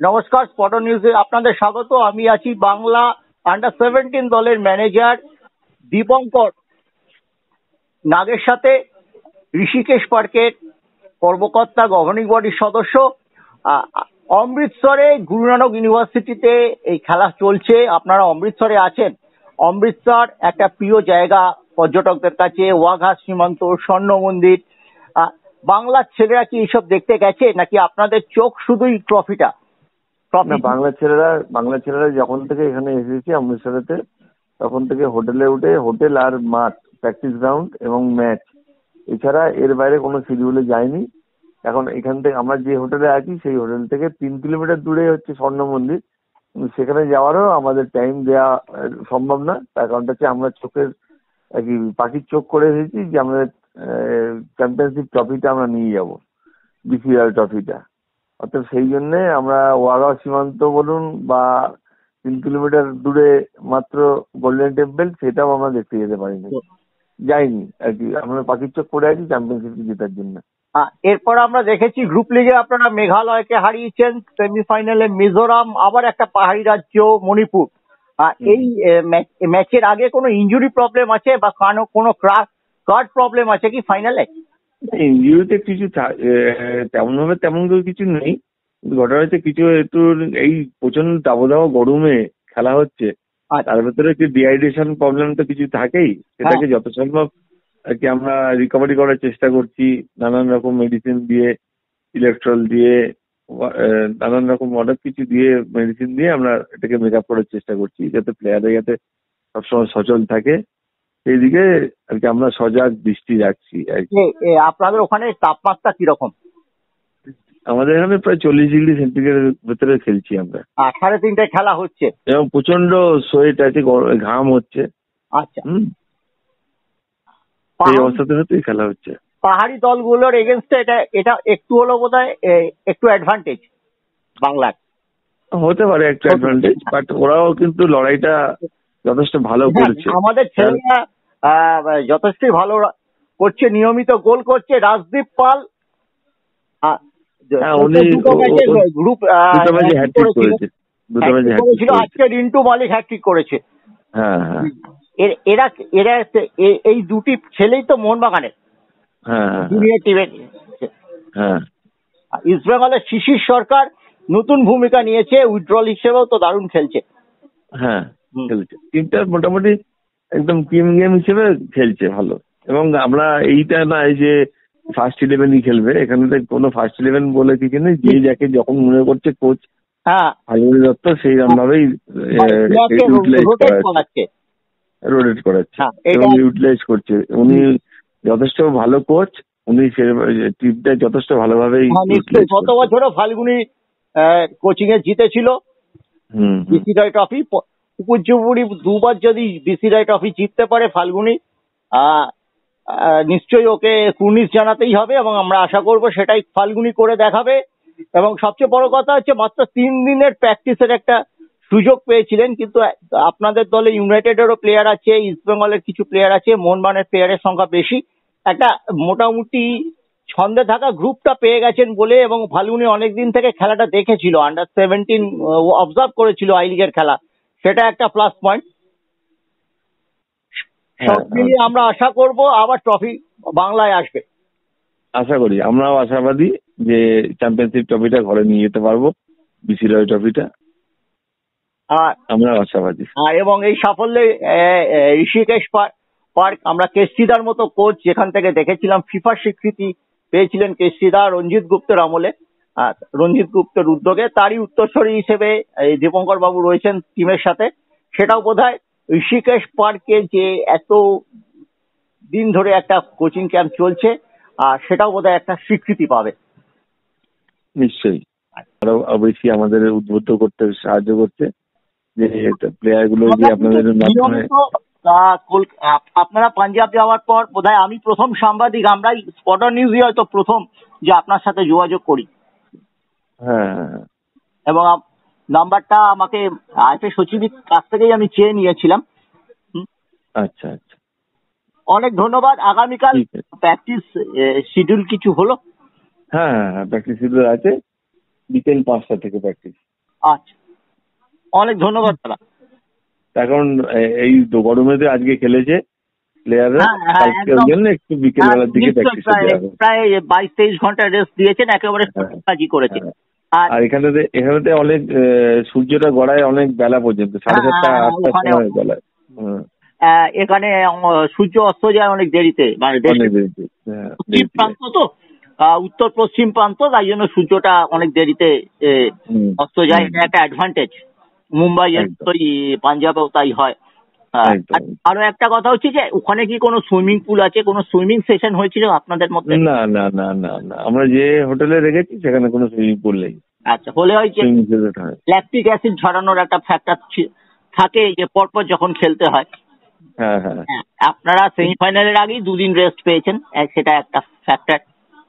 নমস্কার, স্পটন নিউজে আপনাদের স্বাগত। আমি আছি বাংলা আন্ডার 17 দলের ম্যানেজার দীপঙ্কর নাগের সাথে, ঋষিকেশ পার্কের কর্মকর্তা, গভর্নিং বডির সদস্য। অমৃতসরে গুরু নানক ইউনিভার্সিটিতে এই খেলা চলছে। আপনারা অমৃতসরে আছেন। অমৃতসর একটা প্রিয় জায়গা পর্যটকদের কাছে, ওয়াঘা সীমান্ত, স্বর্ণ মন্দির। বাংলার ছেলেরা কি এইসব দেখতে গেছে, নাকি আপনাদের চোখ শুধুই ট্রফিটা? না, বাংলা ছেলেরা যখন থেকে এখানে এসেছি অমৃতসরেতে, তখন থেকে হোটেলে উঠে হোটেল আর মাঠ, প্র্যাকটিস গ্রাউন্ড এবং ম্যাচ, এছাড়া এর বাইরে কোনো শিডিউলে যায়নি। এখন এখান থেকে আমরা যে হোটেলে আছি সেই হোটেল থেকে 3 কিলোমিটার দূরে হচ্ছে স্বর্ণ মন্দির, কিন্তু সেখানে যাওয়ারও আমাদের টাইম দেওয়া সম্ভব না। তার কারণটা হচ্ছে আমরা চোখের কি পাখির চোখ করে এসেছি যে আমাদের চ্যাম্পিয়নশিপ ট্রফিটা আমরা নিয়ে যাব, বিসিআর ট্রফিটা। অর্থাৎ সেই জন্যে আমরা ওয়াঘা সীমান্ত বলুন বা 3 কিলোমিটার দূরে মাত্র গোল্ডেন টেম্পল, সেটাও আমরা দেখতে যেতে পারিনি, যাইনি আর কি। আমরা পাখির চোখ করে আছি চ্যাম্পিয়নশিপ জেতার জন্য। এরপর আমরা দেখেছি গ্রুপ লিগে আপনারা মেঘালয়কে হারিয়েছেন, সেমিফাইনালে মিজোরাম, আবার একটা পাহাড়ি রাজ্য মণিপুর। এই ম্যাচের আগে কোনো ইনজুরি প্রবলেম আছে বা কোনো কার্ড প্রবলেম আছে কি ফাইনালে? ইনজুরিতে কিছু তেমন ভাবে তেমন কিছু নেই। ঘটনা হচ্ছে কিছু একটু এই প্রচন্ড দাবদাহ গরমে খেলা হচ্ছে, তার ভেতরে একটু ডিহাইড্রেশন প্রবলেম তো কিছু থাকেই। সেটাকে যত সম্ভব আর কি আমরা রিকভারি করার চেষ্টা করছি, নানান রকম মেডিসিন দিয়ে, ইলেকট্রল দিয়ে, নানান রকম অনেক কিছু দিয়ে, মেডিসিন দিয়ে আমরা এটাকে মেকআপ করার চেষ্টা করছি, যাতে প্লেয়াররা যাতে সবসময় সচল থাকে। সেই দিকে আর কি আমরা সজাগ দৃষ্টি রাখছি আর কি। আপনাদের ওখানে তাপমাত্রা কিরকম? আমাদের এখানে প্রায় 40 ডিগ্রি সেন্টিগ্রেডের ভেতরে খেলছি আমরা। 3:30টায় খেলা হচ্ছে এবং প্রচন্ড সোয়েট আছে, ঘাম হচ্ছে। আচ্ছা, এই অবস্থাতে খেলা হচ্ছে। পাহাড়ি দলগুলোর এগেনস্টে এটা একটু হলো বোধহয় একটু অ্যাডভান্টেজ বাংলার। হতে পারে একটু অ্যাডভান্টেজ, বাট ওরাও কিন্তু লড়াইটা যথেষ্ট ভালো করছে। আমাদের ছেলেরা যথেষ্টই ভালো করছে, নিয়মিত গোল করছে। রাজদীপ পাল আজকে রিন্টু মালিক হ্যাট্রিক করেছে। এরা এই দুটি ছেলেই তো মোহনবাগানের জুনিয়র টিমের। ইস্ট বেঙ্গলের শিশির সরকার নতুন ভূমিকা নিয়েছে, উইথড্রল হিসেবেও তো দারুণ খেলছে। খেলছে, টিমটা মোটামুটি একদম টিম গেম হিসেবে খেলছে ভালো। এবং আমরা এইটা না যে ফার্স্ট 11ই খেলবে, এখানে কোনো ফার্স্ট 11 বলে কিছু নেই। যে যাকে যখন মনে করছে কোচ ফাল্গুনী দত্ত সেই ভাবেই রোটেট করাচ্ছে এবং ইউটিলাইজ করছে। উনি যথেষ্ট ভালো কোচ, উনি টিমটা যথেষ্ট ভালোভাবেই। গত বছরও ফাল্গুনী কোচিং এ জিতেছিল বিসি রায় ট্রফি। উপর্যুপুরি দুবার যদি বিসি রায় ট্রফি জিততে পারে ফাল্গুনী, নিশ্চয়ই ওকে কুর্নিশ জানাতেই হবে এবং আমরা আশা করব সেটাই ফাল্গুনী করে দেখাবে। এবং সবচেয়ে বড় কথা হচ্ছে মাত্র 3 দিনের প্র্যাকটিসের একটা সুযোগ পেয়েছিলেন, কিন্তু আপনাদের দলে ইউনাইটেডেরও প্লেয়ার আছে, ইস্ট বেঙ্গলের কিছু প্লেয়ার আছে, মোহনবাগানের প্লেয়ারের সংখ্যা বেশি। একটা মোটামুটি ছন্দে থাকা গ্রুপটা পেয়ে গেছেন বলে, এবং ফাল্গুনী অনেকদিন থেকে খেলাটা দেখেছিল, আন্ডার 17 অবজার্ভ করেছিল আই লিগের খেলা, সেটা একটা প্লাস পয়েন্ট। সব মিলিয়ে আমরা আশা করব আবার ট্রফি বাংলায় আসবে। আশা করি, আমরাও আশাবাদী যে চ্যাম্পিয়নশিপ ট্রফিটা ঘরে নিয়ে যেতে পারবো, বিসি রয় ট্রফিটা আমরা আশাবাদী। এবং এই সাফল্যে ঋষিকেশ পার্ক, আমরা কেশিদার মতো কোচ যেখান থেকে দেখেছিলাম, ফিফার স্বীকৃতি পেয়েছিলেন কেশিদা রঞ্জিত গুপ্তের আমলে, রঞ্জিত গুপ্তের উদ্যোগে, তারই উত্তরসূরি হিসেবে দীপঙ্কর বাবু রয়েছেন টিমের সাথে। সেটাও বোধহয় ঋষিকেশ পার্কে যে এত দিন ধরে একটা কোচিং ক্যাম্প চলছে, সেটাও বোধহয় একটা স্বীকৃতি পাবে। নিশ্চয়ই আরো বেশি আমাদের উদ্বুদ্ধ করতে সাহায্য করছে যে প্লেয়ার গুলো যে আপনাদের মাধ্যমে। আপনারা পাঞ্জাব যাওয়ার পর বোধহয় আমি প্রথম সাংবাদিক, আমরা স্পটন নিউজই হয়তো প্রথম যে আপনার সাথে যোগাযোগ করি। এবং নাম্বারটা আমাকে আইএফএ সচিবের কাছ থেকেই আমি চেয়ে নিয়েছিলাম। আচ্ছা আচ্ছা, অনেক ধন্যবাদ। আগামীকাল প্র্যাকটিস শিডিউল কিছু হলো? প্র্যাকটিস শিডিউল আছে, বিকেল 5টা থেকে প্র্যাকটিস। আচ্ছা, অনেক ধন্যবাদ দাদা। এখন এই গরমেতে আজকে খেলেছে প্লেয়াররা, হ্যাঁ হ্যাঁ কালকে ওই একদম। জন্য একটু বিকেল বেলার দিকে নিশ্চয়ই প্র্যাকটিসে প্রায় দেওয়া হবে। প্রায় 22-23 ঘন্টা রেস্ট দিয়েছেন, একেবারে হ্যাঁ, কাজই করেছে। হ্যাঁ। আর আর এখানেতে অনেক সূর্যটা গড়ায় অনেক বেলা পর্যন্ত, 7:30 8টার ওখানে সময় বেলায়। হুম, এখানে সূর্য অস্ত যায় অনেক দেরিতে, মানে অনেক দেরিতে। হ্যাঁ, পশ্চিম দেরিতে। প্রান্ত তো, উত্তর পশ্চিম প্রান্ত, তাই জন্য সূর্যটা অনেক দেরিতে হুম, অস্ত যায়। হুম, এটা একটা অ্যাডভান্টেজ। মুম্বাই এর একদম মতোই পাঞ্জাবেও তাই হয়। আর একদম। আরো একটা কথা হচ্ছে যে ওখানে কি কোনো সুইমিং পুল আছে, কোনো সুইমিং সেশন হয়েছিল আপনাদের মধ্যে? না না না না না, আমরা যে হোটেলে রেখেছি সেখানে কোনো সুইমিং পুল নেই। আচ্ছা, হলে হয় যে সুইমিং পুল হয়। ল্যাকটিক অ্যাসিড ঝরানোর একটা ফ্যাক্টর থাকে, যে পরপর যখন খেলতে হয়। হ্যাঁ হ্যাঁ। হ্যাঁ, আপনারা সেমিফাইনালের আগেই 2 দিন রেস্ট পেয়েছেন, সেটা একটা ফ্যাক্টর।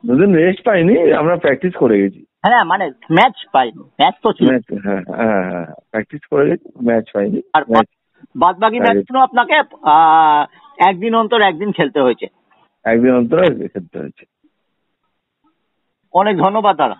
2 দিন রেস্ট পাইনি, আমরা প্র্যাকটিস করে গেছি। হ্যাঁ মানে ম্যাচ পাইনি, ম্যাচ তো ছিল। ম্যাচ, হ্যাঁ হ্যাঁ হ্যাঁ, প্র্যাকটিস করে গেছি, ম্যাচ পাইনি। আর ম্যাচ বাদ বাকি ম্যাচগুলো আপনাকে একদিন অন্তর একদিন খেলতে হয়েছে। একদিন অন্তর খেলতে হয়েছে। অনেক ধন্যবাদ দাদা।